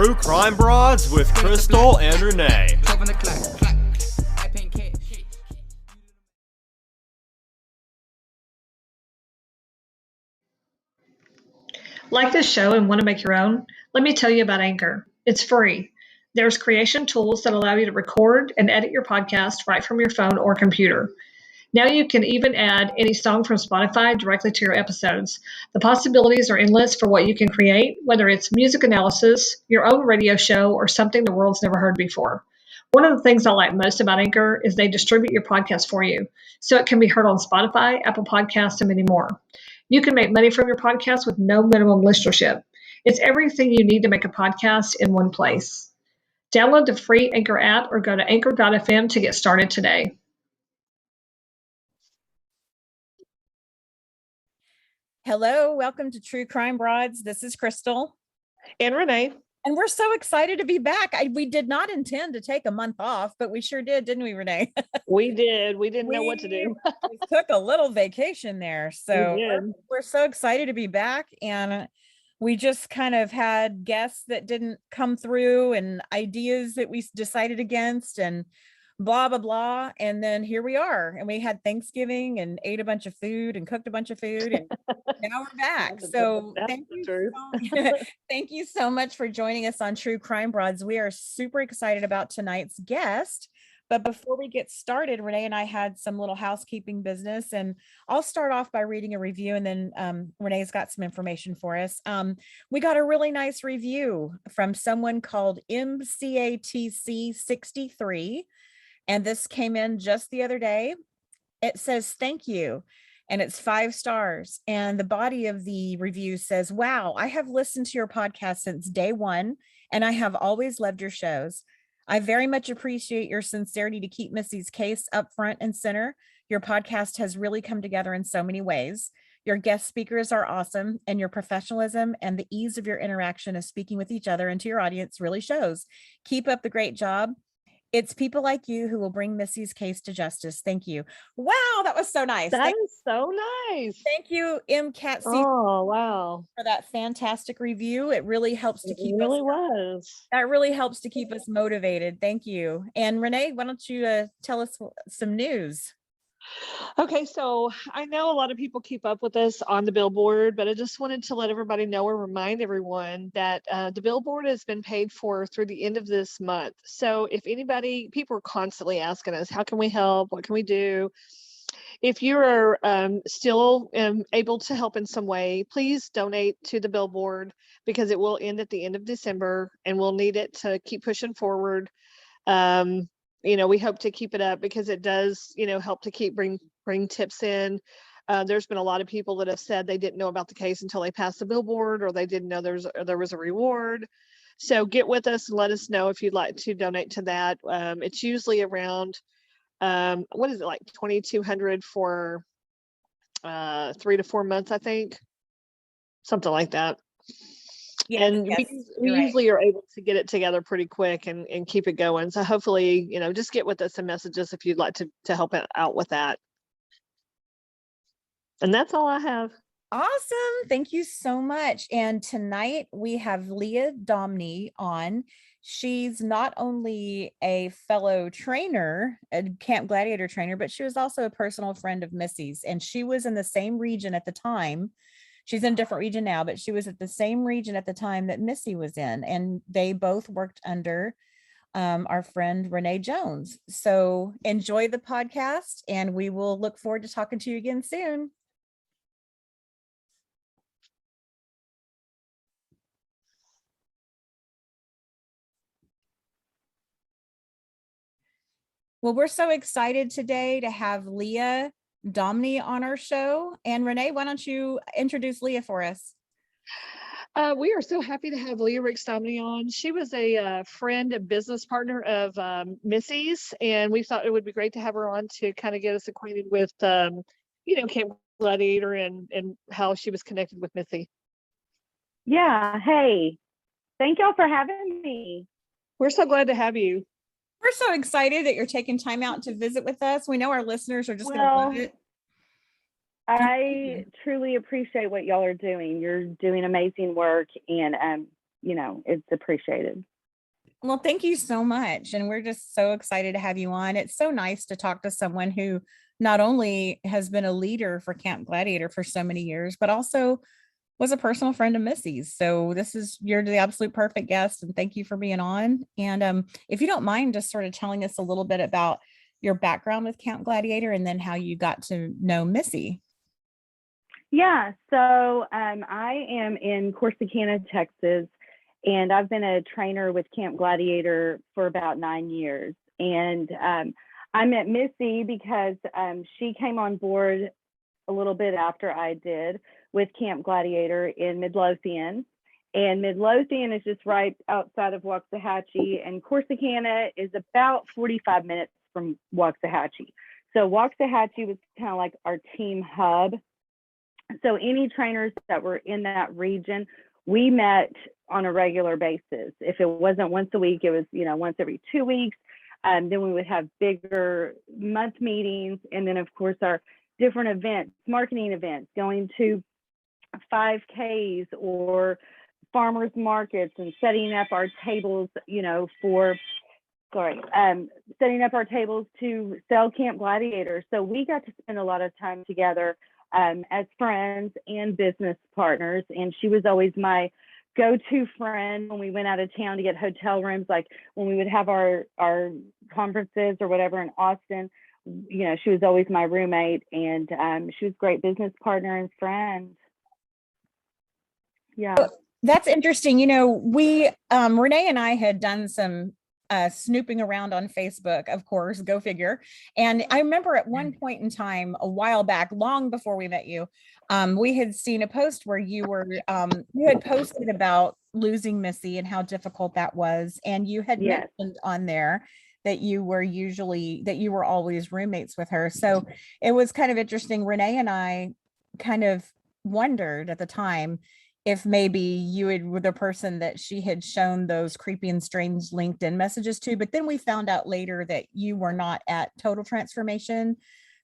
True Crime Broads with Crystal and Renee. Like this show and want to make your own? Let me tell you about Anchor. It's free. There's creation tools that allow you to record and edit your podcast right from your phone or computer. Now you can even add any song from Spotify directly to your episodes. The possibilities are endless for what you can create, whether it's music analysis, your own radio show, or something the world's never heard before. One of the things I like most about Anchor is they distribute your podcast for you, so it can be heard on Spotify, Apple Podcasts, and many more. You can make money from your podcast with no minimum listenership. It's everything you need to make a podcast in one place. Download the free Anchor app or go to anchor.fm to get started today. Hello, welcome to True Crime Broads. This is Crystal. And Renee. And we're so excited to be back. We did not intend to take a month off, but we sure did, didn't we, Renee? We did. We didn't know what to do. We took a little vacation there. So we're so excited to be back. And we just kind of had guests that didn't come through and ideas that we decided against and blah, blah, blah. And then here we are. And we had Thanksgiving and ate a bunch of food and cooked a bunch of food. And now we're back. So thank you so much for joining us on True Crime Broads. We are super excited about tonight's guest. But before we get started, Renee and I had some little housekeeping business, and I'll start off by reading a review, and then Renee's got some information for us. We got a really nice review from someone called MCATC63. And this came in just the other day. It says, thank you. And it's 5 stars. And the body of the review says, wow, I have listened to your podcast since day one, and I have always loved your shows. I very much appreciate your sincerity to keep Missy's case up front and center. Your podcast has really come together in so many ways. Your guest speakers are awesome, and your professionalism and the ease of your interaction of speaking with each other and to your audience really shows. Keep up the great job. It's people like you who will bring Missy's case to justice. Thank you. Wow, that was so nice. That is so nice. Thank you, MCAT. Oh, wow. For that fantastic review. It really helps to keep That really helps to keep us motivated. Thank you. And Renee, why don't you tell us some news? Okay, so I know a lot of people keep up with us on the Billboard, but I just wanted to let everybody know or remind everyone that the Billboard has been paid for through the end of this month. So if people are constantly asking us, how can we help? What can we do? If you are still able to help in some way, please donate to the Billboard, because it will end at the end of December and we'll need it to keep pushing forward. We hope to keep it up because it does, help to keep bring tips in. There's been a lot of people that have said they didn't know about the case until they passed the Billboard, or they didn't know there was a reward. So get with us and let us know if you'd like to donate to that. It's usually around, what is it, like $2,200 for 3 to 4 months, I think, something like that. Yes, and we usually are able to get it together pretty quick and keep it going. So hopefully, just get with us and message us if you'd like to help out with that. And that's all I have. Awesome. Thank you so much. And tonight we have Lea Dominy on. She's not only a fellow trainer, a Camp Gladiator trainer, but she was also a personal friend of Missy's. And she was in the same region at the time. She's in a different region now, but she was at the same region at the time that Missy was in, and they both worked under our friend Renee Jones. So enjoy the podcast, and we will look forward to talking to you again soon. Well, we're so excited today to have Lea Dominy on our show. And Renee, why don't you introduce Leah for us? We are so happy to have Lea Dominy on. She was a friend and business partner of Missy's, and we thought it would be great to have her on to kind of get us acquainted with, Camp Gladiator and how she was connected with Missy. Yeah. Hey, thank y'all for having me. We're so glad to have you. We're so excited that you're taking time out to visit with us. We know our listeners are just going to love it. I truly appreciate what y'all are doing. You're doing amazing work, and it's appreciated. Well, thank you so much. And we're just so excited to have you on. It's so nice to talk to someone who not only has been a leader for Camp Gladiator for so many years, but also was a personal friend of Missy's. So you're the absolute perfect guest. And thank you for being on. And if you don't mind just sort of telling us a little bit about your background with Camp Gladiator and then how you got to know Missy. Yeah, so I am in Corsicana, Texas, and I've been a trainer with Camp Gladiator for about 9 years. And I met Missy because she came on board a little bit after I did with Camp Gladiator in Midlothian. And Midlothian is just right outside of Waxahachie, and Corsicana is about 45 minutes from Waxahachie. So Waxahachie was kind of like our team hub. So any trainers that were in that region, we met on a regular basis. If it wasn't once a week, it was, once every 2 weeks. Then we would have bigger month meetings. And then of course our different events, marketing events, going to 5Ks or farmers markets and setting up our tables, setting up our tables to sell Camp Gladiator. So we got to spend a lot of time together as friends and business partners. And she was always my go-to friend when we went out of town to get hotel rooms, like when we would have our conferences or whatever in Austin. She was always my roommate, and she was a great business partner and friend. Yeah. That's interesting. We, Renee and I had done some snooping around on Facebook, of course, go figure. And I remember at one point in time, a while back, long before we met you, we had seen a post where you had posted about losing Missy and how difficult that was. And you had mentioned on there that you were always roommates with her. So it was kind of interesting. Renee and I kind of wondered at the time if maybe you were the person that she had shown those creepy and strange LinkedIn messages to, but then we found out later that you were not at Total Transformation.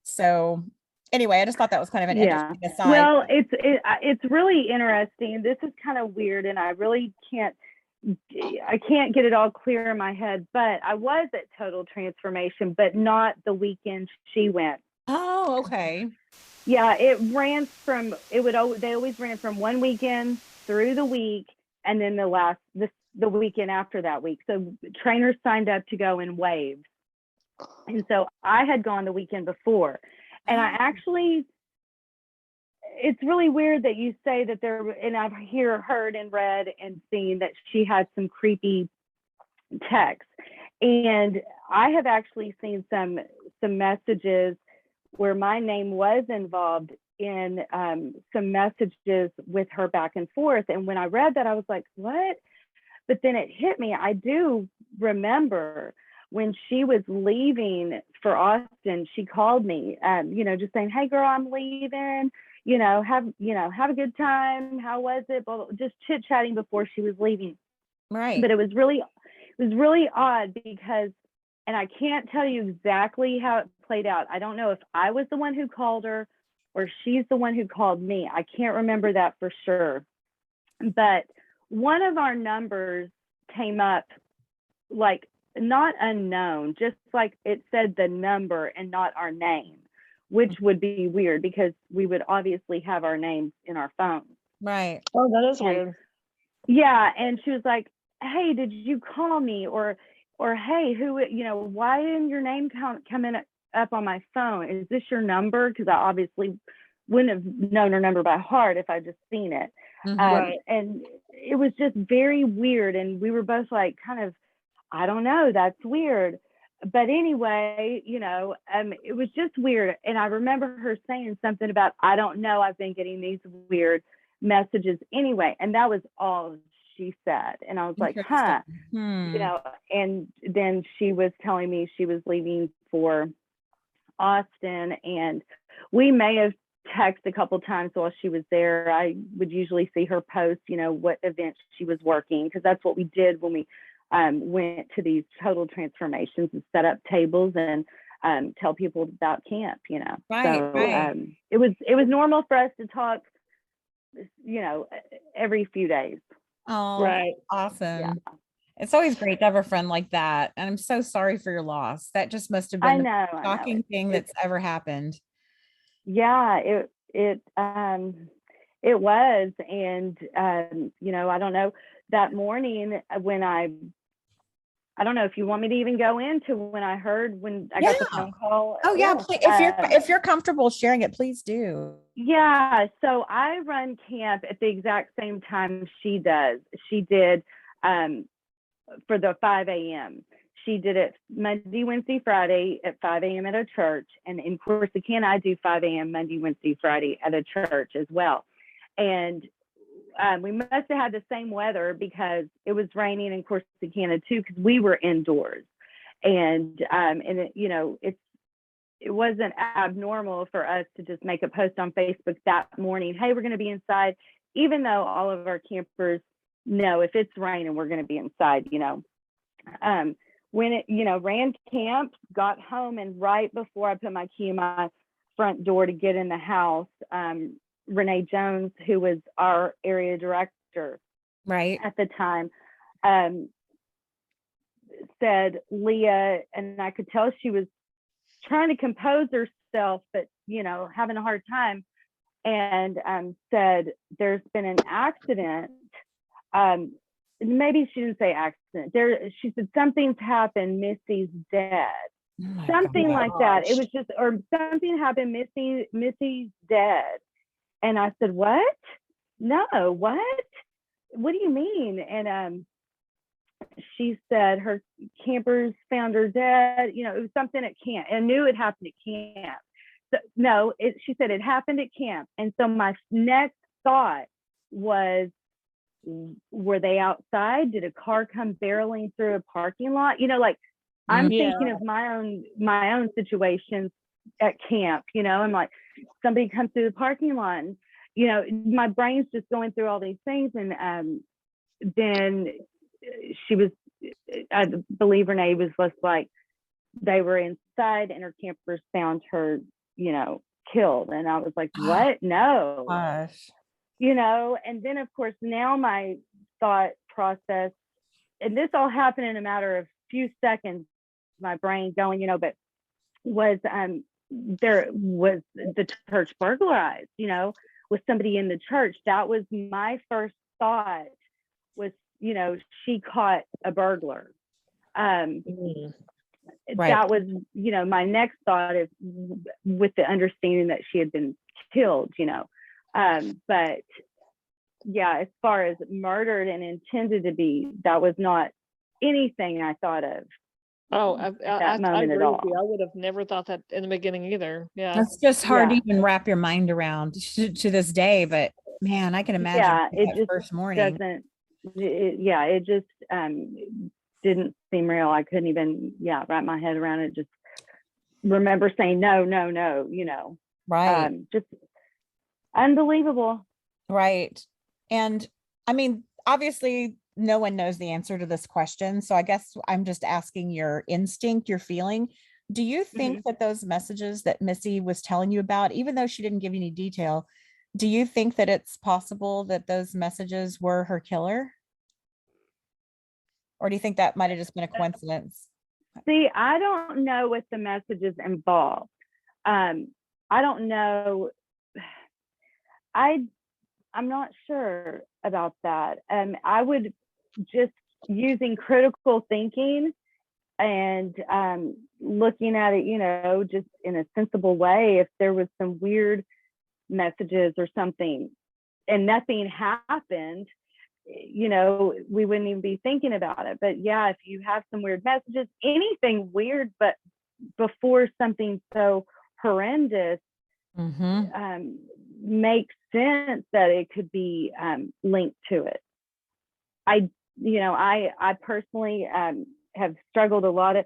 So anyway, I just thought that was kind of an interesting aside. Well, it's really interesting. This is kind of weird, and I really can't get it all clear in my head, but I was at Total Transformation, but not the weekend she went. Oh, okay. Yeah, they always ran from one weekend through the week, and then the weekend after that week. So trainers signed up to go in waves. And so I had gone the weekend before, and I actually, it's really weird that you say that and I've heard and read and seen that she had some creepy texts. And I have actually seen some messages where my name was involved in some messages with her back and forth. And when I read that, I was like, what? But then it hit me. I do remember when she was leaving for Austin, she called me, just saying, hey girl, I'm leaving, have a good time. How was it? Just chit chatting before she was leaving. Right. But it was really odd because, and I can't tell you exactly how it played out. I don't know if I was the one who called her or she's the one who called me. I can't remember that for sure. But one of our numbers came up like not unknown, just like it said the number and not our name, which would be weird because we would obviously have our names in our phones. Right. Oh, that is weird. Yeah. And she was like, hey, did you call me? Or hey, why didn't your name come in up on my phone? Is this your number? Because I obviously wouldn't have known her number by heart if I just seen it. Right. And it was just very weird. And we were both like, kind of, I don't know, that's weird. But anyway, it was just weird. And I remember her saying something about, I don't know, I've been getting these weird messages anyway. And that was all she said. And I was like, huh, and then she was telling me she was leaving for Austin, and we may have texted a couple times while she was there. I would usually see her post, what events she was working, because that's what we did when we went to these Total Transformations and set up tables and tell people about camp, Right, so right. It was normal for us to talk, every few days. Oh, Right. awesome. Yeah. It's always great to have a friend like that. And I'm so sorry for your loss. That just must have been the most I know. shocking thing that's ever happened. Yeah, it was. And you know, I don't know, that morning when I don't know if you want me to even go into when I heard, when I got the phone call. Oh yeah, please, if you're comfortable sharing it, please do. Yeah, so I run camp at the exact same time she does. She did for the 5 a.m. She did it Monday, Wednesday, Friday at 5 a.m. at a church. And in Corsicana, I do 5 a.m. Monday, Wednesday, Friday at a church as well. And we must have had the same weather because it was raining in Corsicana too, because we were indoors. And it, you know, it wasn't abnormal for us to just make a post on Facebook that morning, hey, we're going to be inside, even though all of our campers know if it's raining, we're going to be inside, you know. When it, you know, ran camp, got home, and right before I put my key in my front door to get in the house, Renee Jones, who was our area director Right at the time, said, Leah, and I could tell she was trying to compose herself, but, you know, having a hard time, and said, there's been an accident. Maybe she didn't say accident. She said, something's happened. Missy's dead. Something like that. It was just, or something happened. Missy's dead. And I said, what? No, what? What do you mean? And she said her campers found her dead. You know, it was something at camp. I knew it happened at camp. So, no, she said it happened at camp. And so my next thought was, were they outside? Did a car come barreling through a parking lot? You know, like I'm thinking of my own situations at camp. You know, I'm like, somebody comes through the parking lot, and, you know, my brain's just going through all these things. And then she was, I believe Renee was just like, they were inside and her campers found her, you know, killed. And I was like, what? No. gosh. You know, and then of course now my thought process, and this all happened in a matter of few seconds, my brain going, you know, but was there was the church burglarized, you know, with somebody in the church. That was my first thought, was, you know, she caught a burglar. That was, you know, my next thought is, with the understanding that she had been killed, you know. But yeah, as far as murdered and intended to be, that was not anything I thought of. Oh, at I that moment agree at with you. all. I would have never thought that in the beginning either. Yeah. That's just hard to Yeah. even wrap your mind around to this day. But man, I can imagine Yeah, it that just first morning. doesn't. It just didn't seem real. I couldn't even wrap my head around it. Just remember saying no, you know. Right. Just unbelievable. Right. And I mean, obviously, no one knows the answer to this question. So I guess I'm just asking your instinct, your feeling. Do you think that those messages that Missy was telling you about, even though she didn't give you any detail, do you think that it's possible that those messages were her killer? Or do you think that might have just been a coincidence? See, I don't know what the messages involved. I don't know. I'm not sure about that. I would just, using critical thinking and looking at it, you know, just in a sensible way, if there was some weird messages or something and nothing happened, you know, we wouldn't even be thinking about it. But yeah, if you have some weird messages, anything weird, but before something so horrendous, makes sense that it could be linked to it. I personally have struggled a lot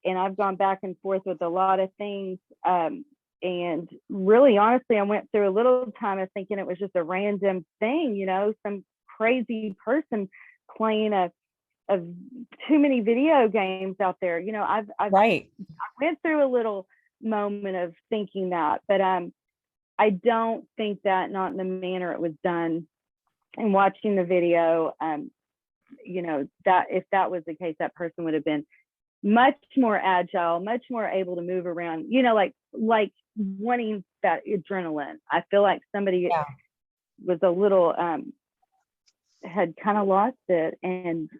and I've gone back and forth with a lot of things. And really, honestly, I went through a little time of thinking it was just a random thing, you know, some crazy person playing too many video games out there. You know, I went through a little moment of thinking that, but I don't think that, not in the manner it was done, and watching the video, that if that was the case, that person would have been much more agile, much more able to move around, like wanting that adrenaline. I feel like somebody was a little, had kind of lost it, and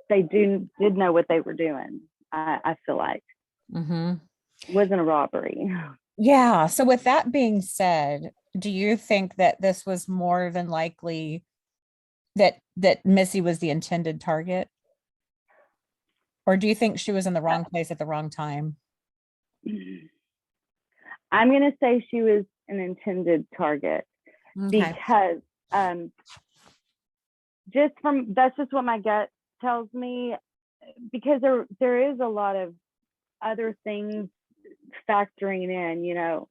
they did know what they were doing. I feel like it wasn't a robbery. Yeah. So with that being said, do you think that this was more than likely that Missy was the intended target? Or do you think she was in the wrong place at the wrong time? I'm going to say she was an intended target because that's just what my gut tells me, because there is a lot of other things factoring in,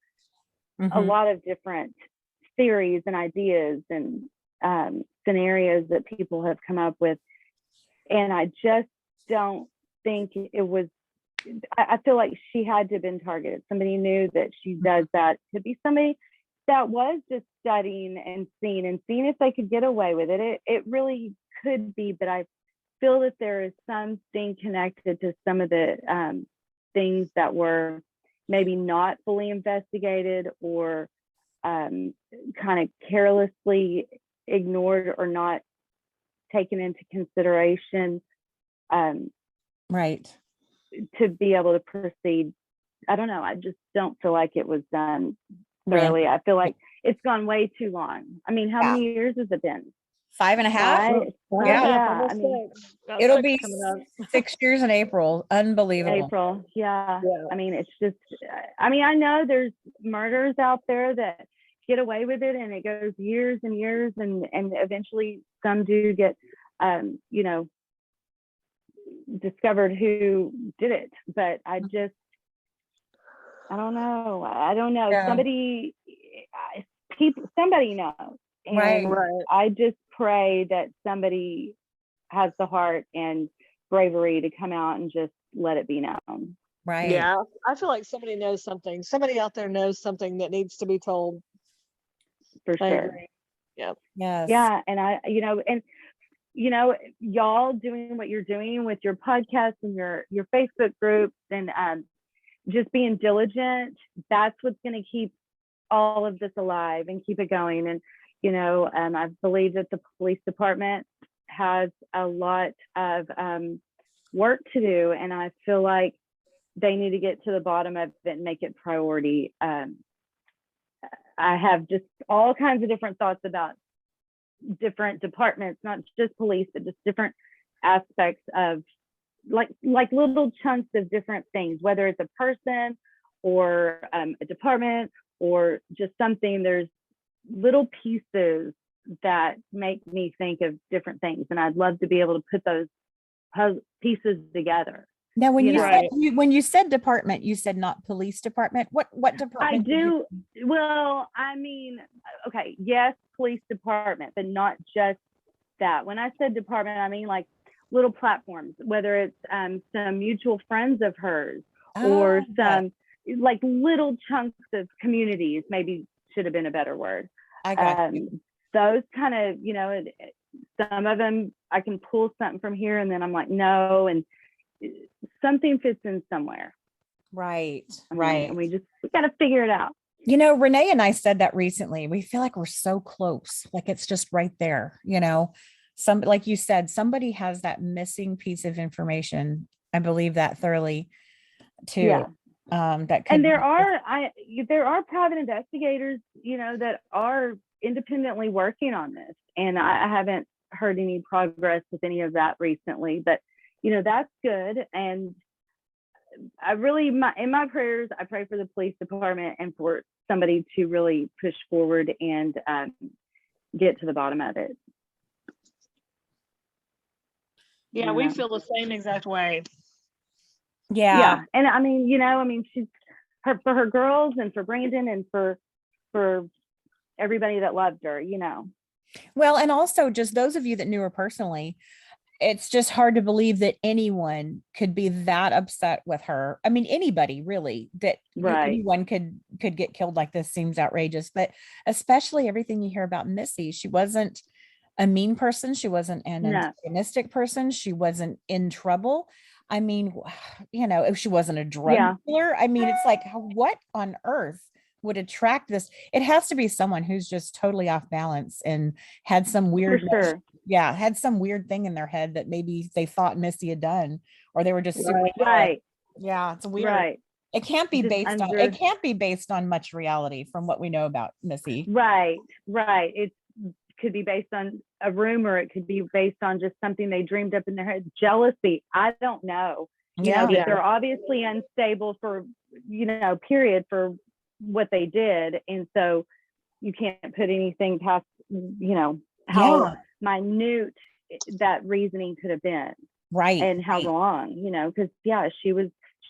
a lot of different theories and ideas and scenarios that people have come up with. And I just don't think it was, I feel like she had to have been targeted. Somebody knew that she does that. Could be somebody that was just studying and seeing if they could get away with it. It really could be, but I feel that there is something connected to some of the things that were maybe not fully investigated or kind of carelessly ignored or not taken into consideration. Right. To be able to proceed. I don't know. I just don't feel like it was done thoroughly. I feel like it's gone way too long. I mean, how many years has it been? 5.5. Yeah. I mean, it'll be 6 years in April. Unbelievable. April. Yeah. I mean, it's just, I know there's murders out there that get away with it and it goes years and years and eventually some do get, discovered who did it. But I don't know. Yeah. Somebody knows. And right. I just pray that somebody has the heart and bravery to come out and just let it be known. Right. Yeah. I feel like somebody knows something. Somebody out there knows something that needs to be told. For sure. Yeah. Yes. Yeah. And y'all doing what you're doing with your podcast and your Facebook groups and just being diligent, that's what's going to keep all of this alive and keep it going. And I believe that the police department has a lot of work to do, and I feel like they need to get to the bottom of it and make it priority. I have just all kinds of different thoughts about different departments, not just police, but just different aspects of like little chunks of different things, whether it's a person or a department or just something. There's little pieces that make me think of different things, and I'd love to be able to put those pieces together. Now, when you said department, you said not police department. What department? I do. Well, okay, yes, police department, but not just that. When I said department, I mean like little platforms, whether it's some mutual friends of hers or some like little chunks of communities, maybe should have been a better word. I got those kind of, some of them I can pull something from here and then I'm like, no, and something fits in somewhere. Right. And we got to figure it out. Renee and I said that recently. We feel like we're so close, like it's just right there. Some, like you said, somebody has that missing piece of information. I believe that thoroughly too. Yeah. And there are private investigators, that are independently working on this, and I haven't heard any progress with any of that recently, but that's good. And I really, in my prayers, I pray for the police department and for somebody to really push forward and get to the bottom of it. Yeah, we feel the same exact way. Yeah. And she's for her girls and for Brandon and for everybody that loved her, Well, and also just those of you that knew her personally, it's just hard to believe that anyone could be that upset with her. I mean, anybody really, that anyone could get killed like this seems outrageous, but especially everything you hear about Missy. She wasn't a mean person. She wasn't an No. antagonistic person. She wasn't in trouble. I mean, if she wasn't a drug Yeah. dealer, I mean, it's like, what on earth would attract this? It has to be someone who's just totally off balance and had some weird, For sure. had some weird thing in their head that maybe they thought Missy had done, or they were just super Right. Yeah, it's weird. Right. It can't be Just it can't be based on much reality from what we know about Missy. Right. It could be based on a rumor. It could be based on just something they dreamed up in their head. Jealousy. I don't know. But they're obviously unstable for, period, for what they did. And so you can't put anything past, how minute that reasoning could have been. Right. And how wrong, because she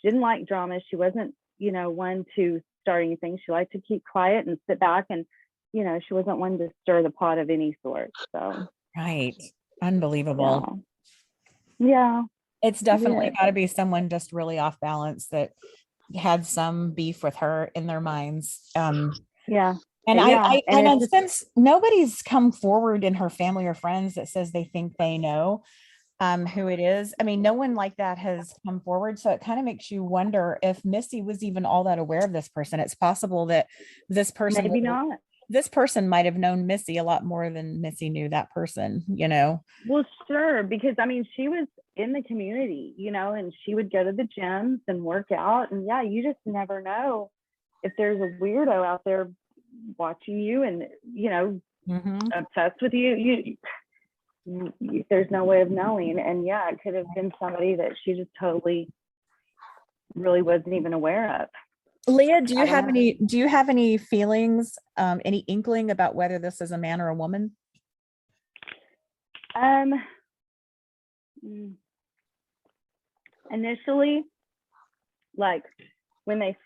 didn't like drama. She wasn't, one to start anything. She liked to keep quiet and sit back, and, she wasn't one to stir the pot of any sort. So. Right. Unbelievable. Yeah. It's definitely got to be someone just really off balance that had some beef with her in their minds. And since nobody's come forward in her family or friends that says they think they know who it is. I mean, no one like that has come forward. So it kind of makes you wonder if Missy was even all that aware of this person. It's possible that this person maybe not. This person might have known Missy a lot more than Missy knew that person, Well, sure, because I mean, she was in the community, and she would go to the gyms and work out, and you just never know if there's a weirdo out there watching you and obsessed with you. There's no way of knowing, and it could have been somebody that she just totally really wasn't even aware of. Leah, do you have any feelings, any inkling about whether this is a man or a woman? Initially, like when they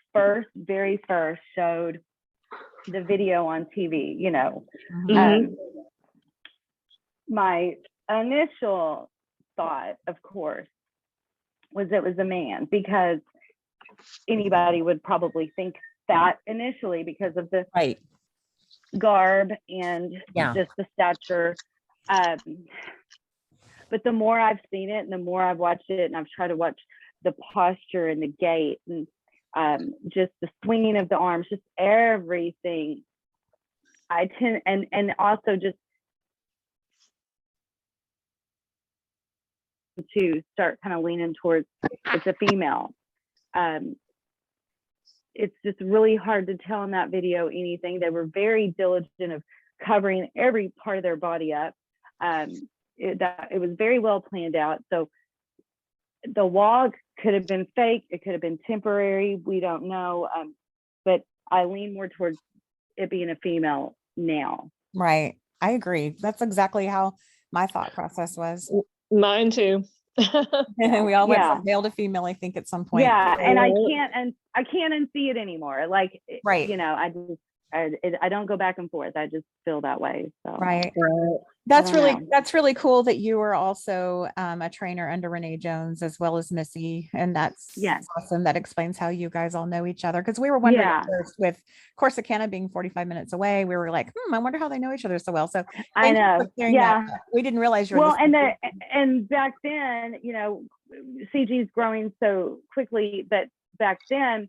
very first showed the video on TV, my initial thought, of course, was it was a man, because anybody would probably think that initially because of the garb and just the stature. But the more I've seen it and the more I've watched it, and I've tried to watch the posture and the gait and just the swinging of the arms, just everything, I tend, and also just to start kind of leaning towards it's a female. It's just really hard to tell in that video anything. They were very diligent of covering every part of their body up. It was very well planned out. So the wog could have been fake. It could have been temporary. We don't know. But I lean more towards it being a female now. Right. I agree. That's exactly how my thought process was. Mine too. We all went from male to female, I think, at some point. Yeah, and I can't unsee it anymore. Like, right. I don't go back and forth. I just feel that way. So right. That's really cool that you were also a trainer under Renee Jones as well as Missy, and that's awesome. That explains how you guys all know each other, because we were wondering at first, with Corsicana being 45 minutes away, we were like, I wonder how they know each other so well. So I know, we didn't realize you were and back then, CG's growing so quickly, but back then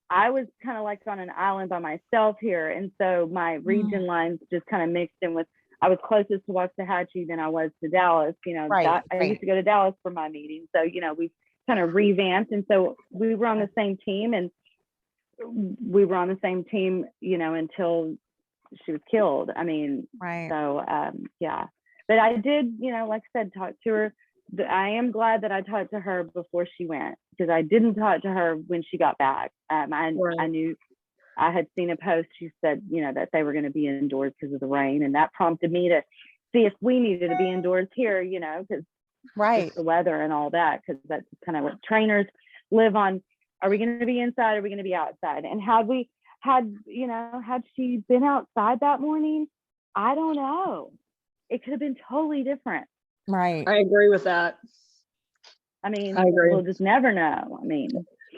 I was kind of like on an island by myself here. And so my region lines just kind of mixed in with, I was closest to Waxahachie than I was to Dallas. I used to go to Dallas for my meetings. So, we kind of revamped. And so we were on the same team, and we were on the same team, until she was killed. I mean, so, but I did, like I said, talk to her. I am glad that I talked to her before she went, because I didn't talk to her when she got back. I knew, I had seen a post. She said, that they were going to be indoors because of the rain, and that prompted me to see if we needed to be indoors here, because the weather and all that, because that's kind of what trainers live on. Are we going to be inside? Are we going to be outside? And had she been outside that morning, I don't know. It could have been totally different. Right. I agree with that. I mean, we'll just never know. I mean,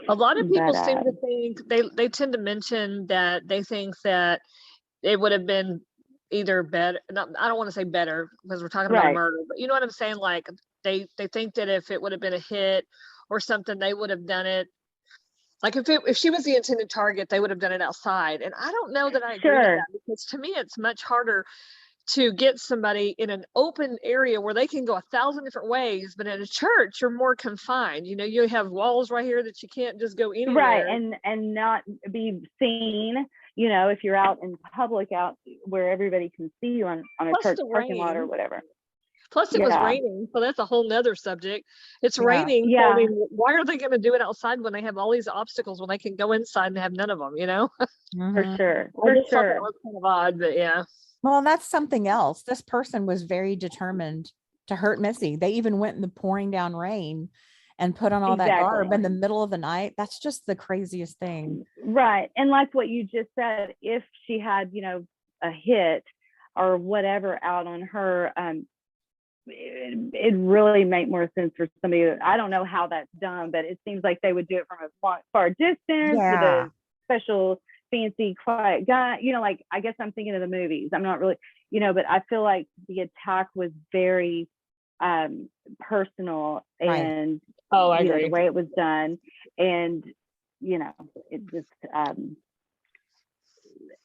a lot of people seem to think, they tend to mention that they think that it would have been either better, not, I don't want to say better because we're talking about a murder, but you know what I'm saying? Like they think that if it would have been a hit or something, they would have done it. Like if she was the intended target, they would have done it outside. And I don't know that I agree with that, because to me, it's much harder to get somebody in an open area where they can go 1,000 different ways, but in a church, you're more confined. You know, you have walls right here that you can't just go anywhere. Right, and not be seen, you know, if you're out in public, out where everybody can see you on a church parking lot or whatever. Plus it was raining, so that's a whole nother subject. It's raining. So, I mean, why are they going to do it outside when they have all these obstacles when they can go inside and have none of them, you know? For sure. I just thought that was kind of odd, but yeah. Well, that's something else. This person was very determined to hurt Missy. They even went in the pouring down rain and put on all that garb in the middle of the night. That's just the craziest thing. Right. And like what you just said, if she had, you know, a hit or whatever out on her, it really make more sense for somebody. I don't know how that's done, but it seems like they would do it from a far distance with a special fancy quiet guy, you know, like I guess I'm thinking of the movies. I'm not really, you know, but I feel like the attack was very personal and I agree. Know, the way it was done, and you know, it just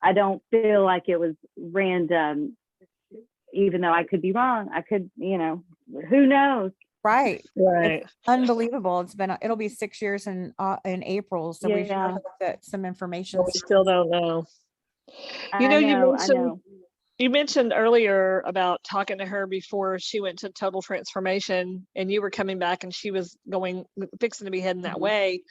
I don't feel like it was random, even though I could be wrong. I could, you know, who knows? Right. It's unbelievable. It'll be 6 years in April. So we should hope that some information. We still don't know. You mentioned earlier about talking to her before she went to total transformation, and you were coming back and she was fixing to be heading that way.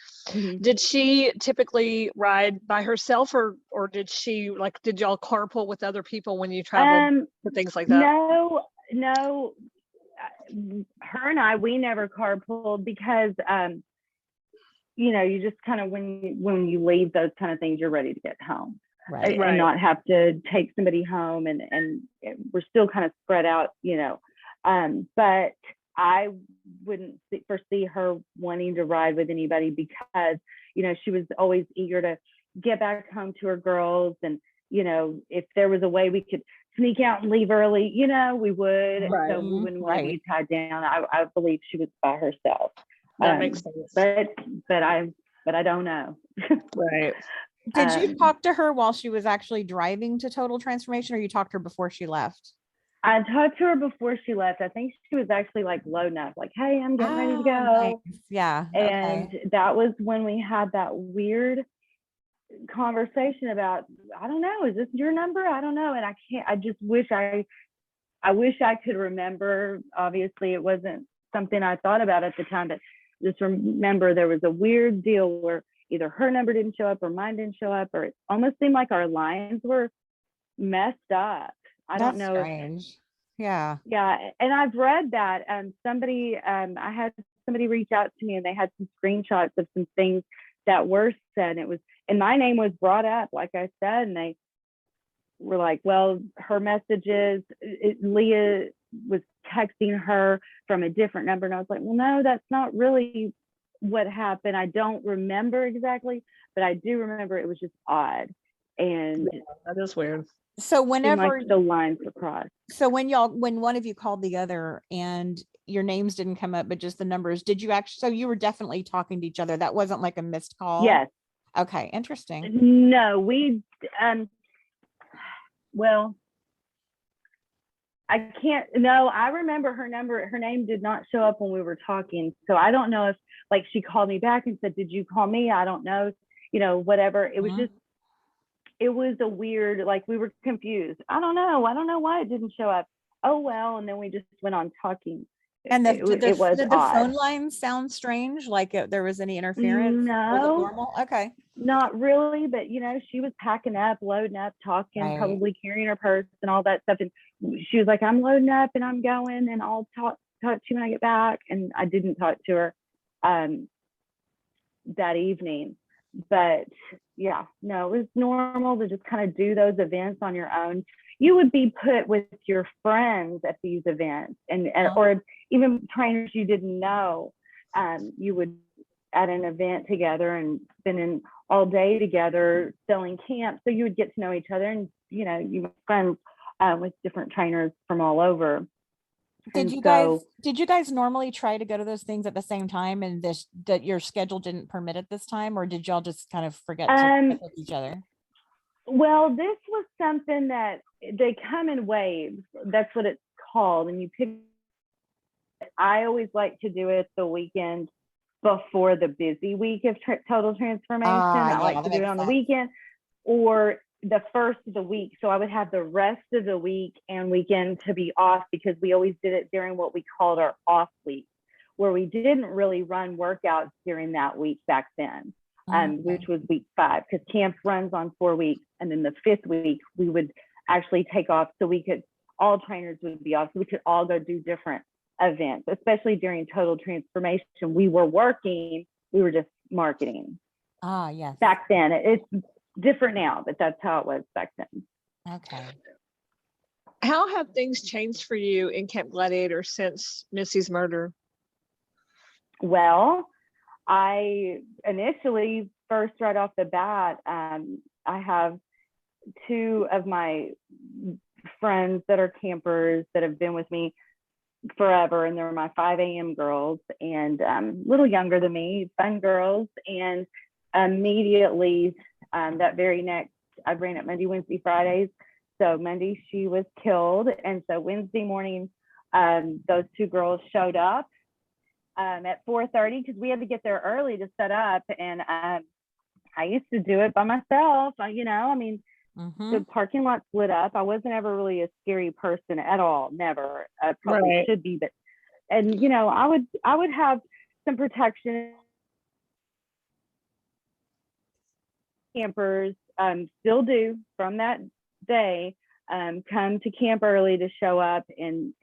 Did she typically ride by herself, or did y'all carpool with other people when you traveled for things like that? No. Her and I, we never carpooled because, you know, you just kind of, when you leave those kind of things, you're ready to get home. Right. And not have to take somebody home, and we're still kind of spread out, you know. But I wouldn't foresee her wanting to ride with anybody because, you know, she was always eager to get back home to her girls, and you know, if there was a way we could sneak out and leave early, you know, we would. Right. So we wouldn't want to be tied down. I believe she was by herself. That makes sense. But I don't know. Right. Did you talk to her while she was actually driving to total transformation, or you talked to her before she left? I talked to her before she left. I think she was actually like loading up, like, hey, I'm getting ready to go. Nice. Yeah. And that was when we had that weird conversation about, I don't know, is this your number? I don't know. And I just wish I could remember. Obviously it wasn't something I thought about at the time, but just remember there was a weird deal where either her number didn't show up or mine didn't show up, or it almost seemed like our lines were messed up. I don't know. Strange. Yeah. And I've read that I had somebody reach out to me, and they had some screenshots of some things that were said. And my name was brought up, like I said, and they were like, well, her messages, Leah was texting her from a different number. And I was like, well, no, that's not really what happened. I don't remember exactly, but I do remember it was just odd. And that is weird. So whenever the lines were crossed. So when one of you called the other and your names didn't come up, but just the numbers, did you actually, so you were definitely talking to each other? That wasn't like a missed call? Yes. Okay. Interesting. No, we, well, I can't, no, I remember her name did not show up when we were talking. So I don't know if like she called me back and said, did you call me? I don't know, you know, whatever. It was just, it was a weird, like we were confused. I don't know why it didn't show up. Oh, well. And then we just went on talking. And did the odd. phone line sound strange? Like there was any interference? No. Was it normal? Okay. Not really, but you know, she was packing up, loading up, talking, probably carrying her purse and all that stuff. And she was like, I'm loading up and I'm going, and I'll talk to you when I get back. And I didn't talk to her that evening. But yeah, no, it was normal to just kind of do those events on your own. You would be put with your friends at these events, and or even trainers you didn't know. You would at an event together and spending all day together selling camp, so you would get to know each other, and you know, you were friends with different trainers from all over. Did you guys normally try to go to those things at the same time, and that your schedule didn't permit it this time, or did y'all just kind of forget to check with each other? Well, this was something that they come in waves. That's what it's called. And you pick. I always like to do it the weekend before the busy week of total transformation. I like to do it on the weekend or the first of the week. So I would have the rest of the week and weekend to be off, because we always did it during what we called our off week, where we didn't really run workouts during that week back then, which was week 5, because camp runs on 4 weeks. And then the 5th week, we would actually take off, so all trainers would be off, so we could all go do different events, especially during total transformation. We were working, we were just marketing. Yes. Back then, it's different now, but that's how it was back then. Okay. How have things changed for you in Camp Gladiator since Missy's murder? Well, I initially, first right off the bat, I have 2 of my friends that are campers that have been with me forever, and they're my 5 a.m. girls, and a little younger than me, fun girls. And immediately that very next, I ran it Monday, Wednesday, Fridays. So Monday she was killed, and so Wednesday morning those 2 girls showed up at 4:30, because we had to get there early to set up. And I used to do it by myself. The parking lot lit up. I wasn't ever really a scary person at all. Never. I probably should be, but I would have some protection. Campers still do from that day come to camp early to show up and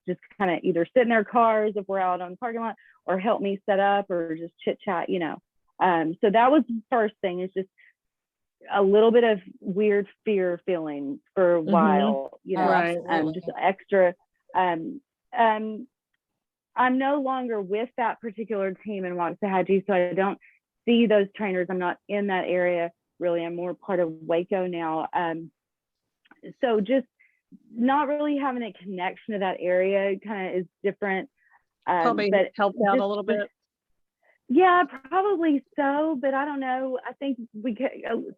just kind of either sit in their cars if we're out on the parking lot, or help me set up, or just chit chat. So that was the first thing, is just a little bit of weird fear feeling for a while, just extra. I'm no longer with that particular team in Waxahachie, so I don't see those trainers. I'm not in that area really. I'm more part of Waco now. So just not really having a connection to that area kind of is different. Probably helped out a little bit. Yeah, probably so, but I don't know. I think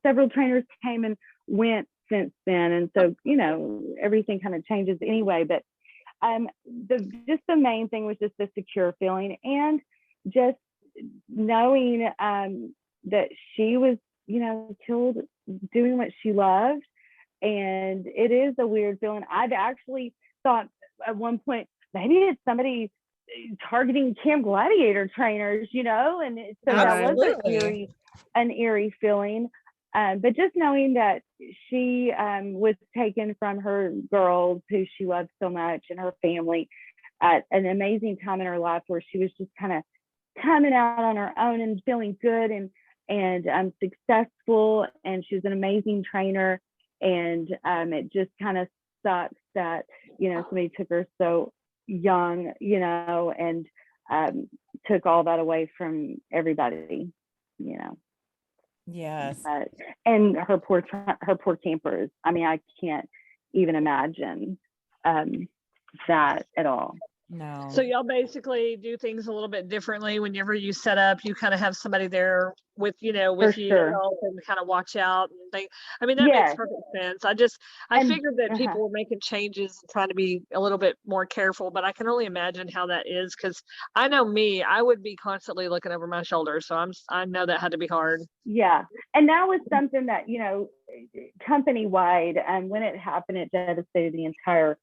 several trainers came and went since then, and so everything kind of changes anyway. But the main thing was just the secure feeling, and just knowing that she was killed doing what she loved. And it is a weird feeling. I've actually thought at one point maybe it's somebody targeting Camp Gladiator trainers, and so that was an eerie feeling. But just knowing that she was taken from her girls who she loved so much, and her family, at an amazing time in her life where she was just kind of coming out on her own and feeling good and successful, and she was an amazing trainer. And it just kind of sucks that somebody took her so young, and took all that away from everybody, Yes. And her poor campers. I mean, I can't even imagine that at all. No. So y'all basically do things a little bit differently. Whenever you set up, you kind of have somebody there with you sure. to help and kind of watch out. And that makes perfect sense. I figured that people were making changes and trying to be a little bit more careful, but I can only imagine how that is, because I know me, I would be constantly looking over my shoulder. So I know that had to be hard. Yeah. And that was something that, company wide, and when it happened, it devastated the entire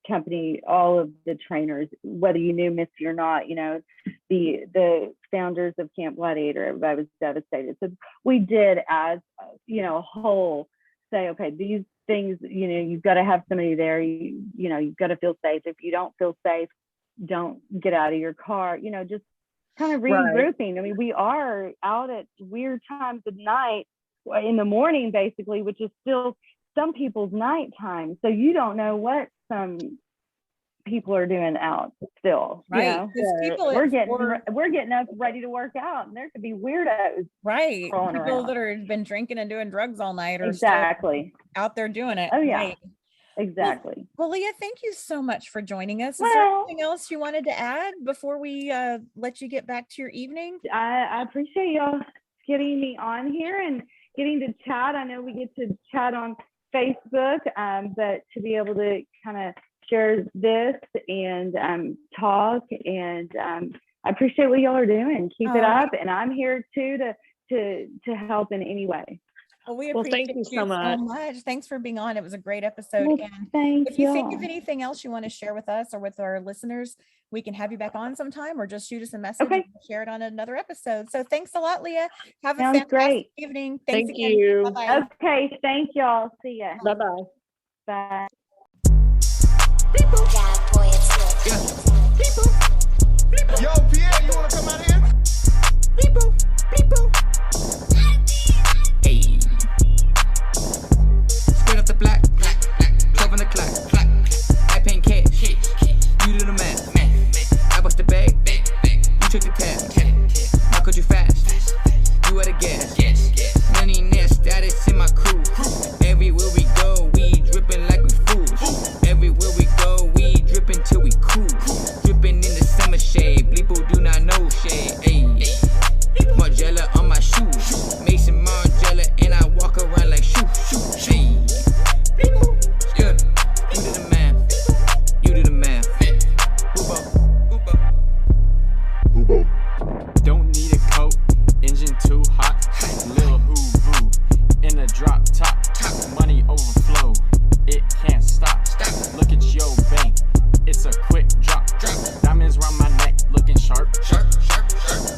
company, all of the trainers, whether you knew Missy or not. The founders of Camp Gladiator, everybody was devastated. So we did, as a whole, say, okay, these things, you've got to have somebody there. You've got to feel safe. If you don't feel safe, don't get out of your car. Just kind of regrouping. I mean, we are out at weird times of night, in the morning, basically, which is still some people's nighttime. So you don't know what some people are doing out still. Right. We're getting up ready to work out, and there could be weirdos. Right. People around that have been drinking and doing drugs all night, or exactly out there doing it. Oh yeah. Right. Exactly. Well, Leah, thank you so much for joining us. Is there Well, anything else you wanted to add before we let you get back to your evening? I appreciate y'all getting me on here and getting to chat. I know we get to chat on Facebook, but to be able to kind of share this and talk, and I appreciate what y'all are doing. Keep it up, and I'm here too to help in any way. Well, we appreciate thank you so much. Thanks for being on. It was a great episode. Well, And thank if you y'all. think of anything else you want to share with us or with our listeners, we can have you back on sometime, or just shoot us a message and share it on another episode. So thanks a lot, Leah. Have a fantastic great. evening. Thanks Thank again. you. Bye-bye. Okay, thank y'all. See ya. Bye-bye. Bye. Yo, Pierre, you wanna come out here? Hey. Straight up the black, 12 on the clock, I paint cash, you do the math, I bust the bag, you took the tab, how could you fast, you at a gas, money net status in my crew, everywhere we go, we dripping like we fools, everywhere we go, we dripping till we cool, dripping in the summer shade, people do not know shade, ayy. Margiela on my shoes, Mason Margiela, and I walk around like shoo, hey. Yeah, you do the math, you do the math. Hubo. Don't need a coat, engine too hot. Lil hoo-boo, in a drop top. Money overflow, it can't stop. Look at your bank, it's a quick drop. Diamonds round my neck, looking sharp.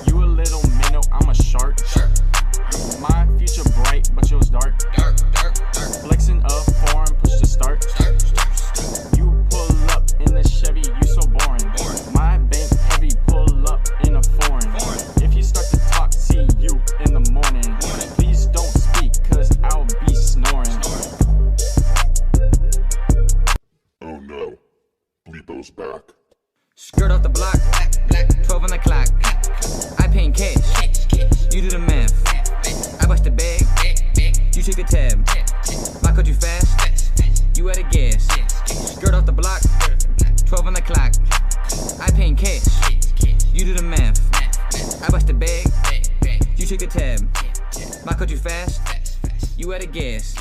You a little minnow, I'm a shark. My future bright, but yours dark. Flexing up foreign, push to start. You pull up in the Chevy, you so boring. My bank heavy, pull up in a foreign. If you start to talk, see you in the morning. Please don't speak, cause I'll be snoring. Oh no, Bleepo's back. Skirt off the block, 12 on the clock. I paint cash, you do the math. I bust the bag, you take the tab. Why could you fast? You at a gas. Skirt off the block, 12 on the clock. I paint cash, you do the math. I bust the bag, you take the tab. Why could you fast? You at a gas.